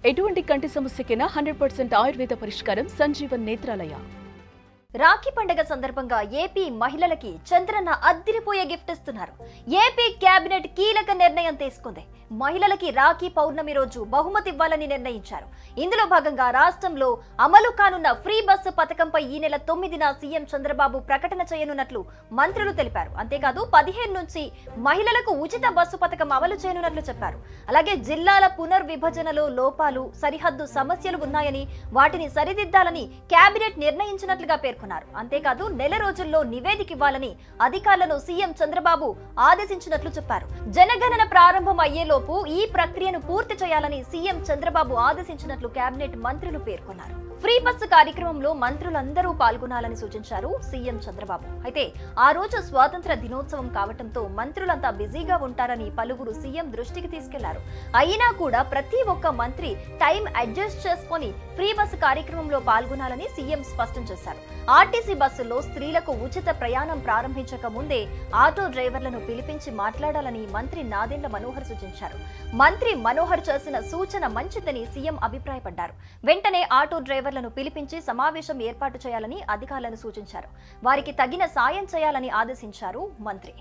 ఎటువంటి కంటి సమస్యకైనా 100% ఆయుర్వేద పరిష్కారం సంజీవన్ నేత్రాలయ. రాఖీ పండుగ సందర్భంగా ఏపీ మహిళలకి చంద్రన్న అద్దిరిపోయే గిఫ్ట్ ఇస్తున్నారు. ఏపీ కేబినెట్ కీలక నిర్ణయం తీసుకుంది. మహిళలకి రాఖీ పౌర్ణమి రోజు బహుమతి ఇవ్వాలని నిర్ణయించారు. ఇందులో భాగంగా రాష్ట్రంలో అమలు కానున్న ఫ్రీ బస్సు పథకంపై ఈ నెల 9న సీఎం చంద్రబాబు ప్రకటన చేయనున్నట్లు మంత్రులు తెలిపారు. అంతేకాదు 15 నుంచి మహిళలకు ఉచిత బస్సు పథకం అమలు చేయనున్నట్లు చెప్పారు. అలాగే జిల్లాల పునర్విభజనలో లోపాలు, సరిహద్దు సమస్యలు ఉన్నాయని వాటిని సరిదిద్దాలని కేబినెట్ నిర్ణయించినట్లుగా పేర్కొన్నారు. అంతేకాదు నెల రోజుల్లో నివేదిక ఇవ్వాలని అధికారులను సీఎం చంద్రబాబు ఆదేశించినట్లు చెప్పారు. జనగణన ప్రారంభం అయ్యేలోపు ఈ ప్రక్రియను పూర్తి చేయాలని సీఎం చంద్రబాబు ఆదేశించినట్లు కేబినెట్ మంత్రులు పేర్కొన్నారు. ఫ్రీ బస్సు కార్యక్రమంలో మంత్రులందరూ పాల్గొనాలని సూచించారు సీఎం చంద్రబాబు. అయితే ఆ రోజు స్వాతంత్ర దినోత్సవం కావడంతో మంత్రులంతా బిజీగా ఉంటారని పలువురు సీఎం దృష్టికి తీసుకెళ్లారు. అయినా కూడా ప్రతి ఒక్క మంత్రి టైం అడ్జస్ట్ చేసుకుని ఫ్రీ బస్సు కార్యక్రమంలో పాల్గొనాలని సీఎం స్పష్టం చేశారు. ఆర్టీసీ బస్సుల్లో స్త్రీలకు ఉచిత ప్రయాణం ప్రారంభించక ముందే ఆటో డ్రైవర్లను పిలిపించి మాట్లాడాలని మంత్రి నాదెండ్ల మనోహర్ సూచించారు. మంత్రి మనోహర్ చేసిన సూచన మంచిదని సీఎం అభిప్రాయపడ్డారు. వెంటనే ఆటో డ్రైవర్లను పిలిపించి సమావేశం ఏర్పాటు చేయాలని అధికారులను సూచించారు. వారికి తగిన సాయం చేయాలని ఆదేశించారు మంత్రి.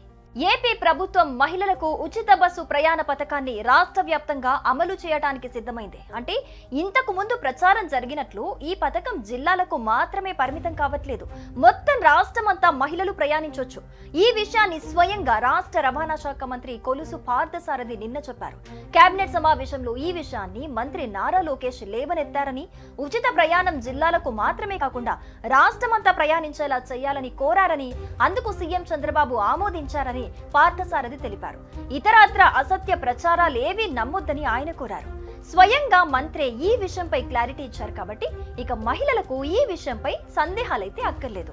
ఏపీ ప్రభుత్వం మహిళలకు ఉచిత బస్సు ప్రయాణ పథకాన్ని రాష్ట్ర వ్యాప్తంగా అమలు చేయడానికి సిద్ధమైంది. అంటే ఇంతకు ముందు ప్రచారం జరిగినట్లు ఈ పథకం జిల్లాలకు మాత్రమే పరిమితం కావట్లేదు. మొత్తం రాష్ట్రమంతా మహిళలు ప్రయాణించొచ్చు. ఈ విషయాన్ని స్వయంగా రాష్ట్ర రవాణా శాఖ మంత్రి కొలుసు పార్థసారథి నిన్న చెప్పారు. కేబినెట్ సమావేశంలో ఈ విషయాన్ని మంత్రి నారా లోకేష్ లేవనెత్తారని, ఉచిత ప్రయాణం జిల్లాలకు మాత్రమే కాకుండా రాష్ట్రమంతా ప్రయాణించేలా చేయాలని కోరారని, అందుకు సీఎం చంద్రబాబు ఆమోదించారని పార్థసారథి తెలిపారు. ఇతరత్ర అసత్య ప్రచారాలేవీ నమ్మొద్దని ఆయన కోరారు. స్వయంగా మంత్రే ఈ విషయంపై క్లారిటీ ఇచ్చారు కాబట్టి ఇక మహిళలకు ఈ విషయంపై సందేహాలైతే అక్కర్లేదు.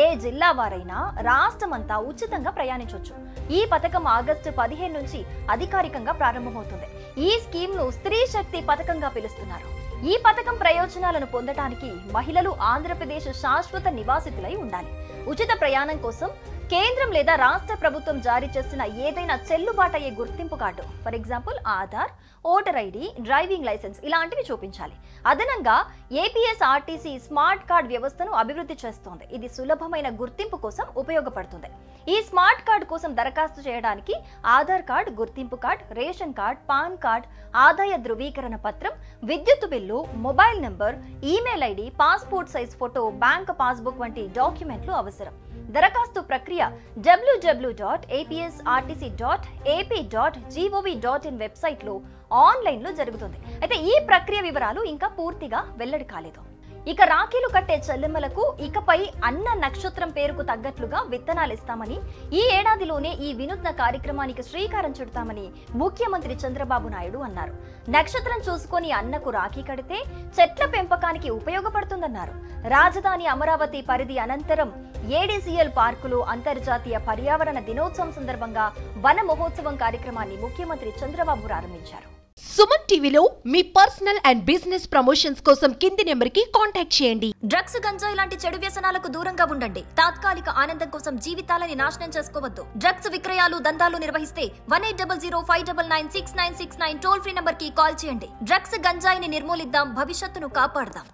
ఏ జిల్లా వారైనా రాష్ట్రమంతా ఉచితంగా ప్రయాణించవచ్చు. ఈ పథకం ఆగస్టు 15 నుంచి అధికారికంగా ప్రారంభమవుతుంది. ఈ స్కీమ్ ను స్త్రీ శక్తి పథకంగా పిలుస్తున్నారు. ఈ పథకం ప్రయోజనాలను పొందడానికి మహిళలు ఆంధ్రప్రదేశ్ శాశ్వత నివాసితులై ఉండాలి. ఉచిత ప్రయాణం కోసం కేంద్రం లేదా రాష్ట్ర ప్రభుత్వం జారీ చేసిన ఏదైనా చెల్లుబాటయ్యే గుర్తింపు card, for example Aadhaar, voter ID, driving licence ఇలాంటివి చూపించాలి. అదనంగా ఏపీఎస్ఆర్టీసీ స్మార్ట్ కార్డ్ వ్యవస్థను అభివృద్ధి చేస్తోంది. ఇది సులభమైన గుర్తింపు కోసం ఉపయోగపడుతుంది. ఈ స్మార్ట్ కార్డు కోసం దరఖాస్తు చేయడానికి ఆధార్ కార్డ్, గుర్తింపు card, ration card, pan card, ఆదాయ ధృవీకరణ పత్రం, విద్యుత్ bill, mobile number, email ID, passport size photo, bank passbook వంటి డాక్యుమెంట్లు అవసరం. దరఖాస్తు ప్రక్రియ www.aps.rtc.ap.gov.in వెబ్సైట్లో ఆన్లైన్లో జరుగుతుంది. అయితే ఈ ప్రక్రియ వివరాలు ఇంకా పూర్తిగా వెల్లడి కాలేదు. ఇక రాఖీలు కట్టే చెల్లెమ్మలకు ఇకపై అన్న నక్షత్రం పేరుకు తగ్గట్లుగా విత్తనాలు ఇస్తామని, ఈ ఏడాదిలోనే ఈ వినూత్న కార్యక్రమానికి శ్రీకారం చుడతామని ముఖ్యమంత్రి చంద్రబాబు నాయుడు అన్నారు. నక్షత్రం చూసుకొని అన్నకు రాఖీ కడితే చెట్ల పెంపకానికి ఉపయోగపడుతుందన్నారు. రాజధాని అమరావతి పరిధి అనంతరం ఏడీసీఎల్ పార్కులో అంతర్జాతీయ పర్యావరణ దినోత్సవం సందర్భంగా వన మహోత్సవం కార్యక్రమాన్ని ముఖ్యమంత్రి చంద్రబాబు ప్రారంభించారు. సుమన్ టీవీలో మీ పర్సనల్ అండ్ బిజినెస్ ప్రమోషన్స్ కోసం కింది నెంబర్కి కాంటాక్ట్ చేయండి. డ్రగ్స్, గంజాయి లాంటి చెడు వ్యసనాలకు దూరంగా ఉండండి. తాత్కాలిక ఆనందం కోసం జీవితాలని నాశనం చేసుకోవద్దు. డ్రగ్స్ విక్రయాలు, దందాలు నిర్వహిస్తే 180059969969 టోల్ ఫ్రీ నంబర్ కి కాల్ చేయండి. డ్రగ్స్, గంజాయిని నిర్మూలిద్దాం, భవిష్యత్తును కాపాడదాం.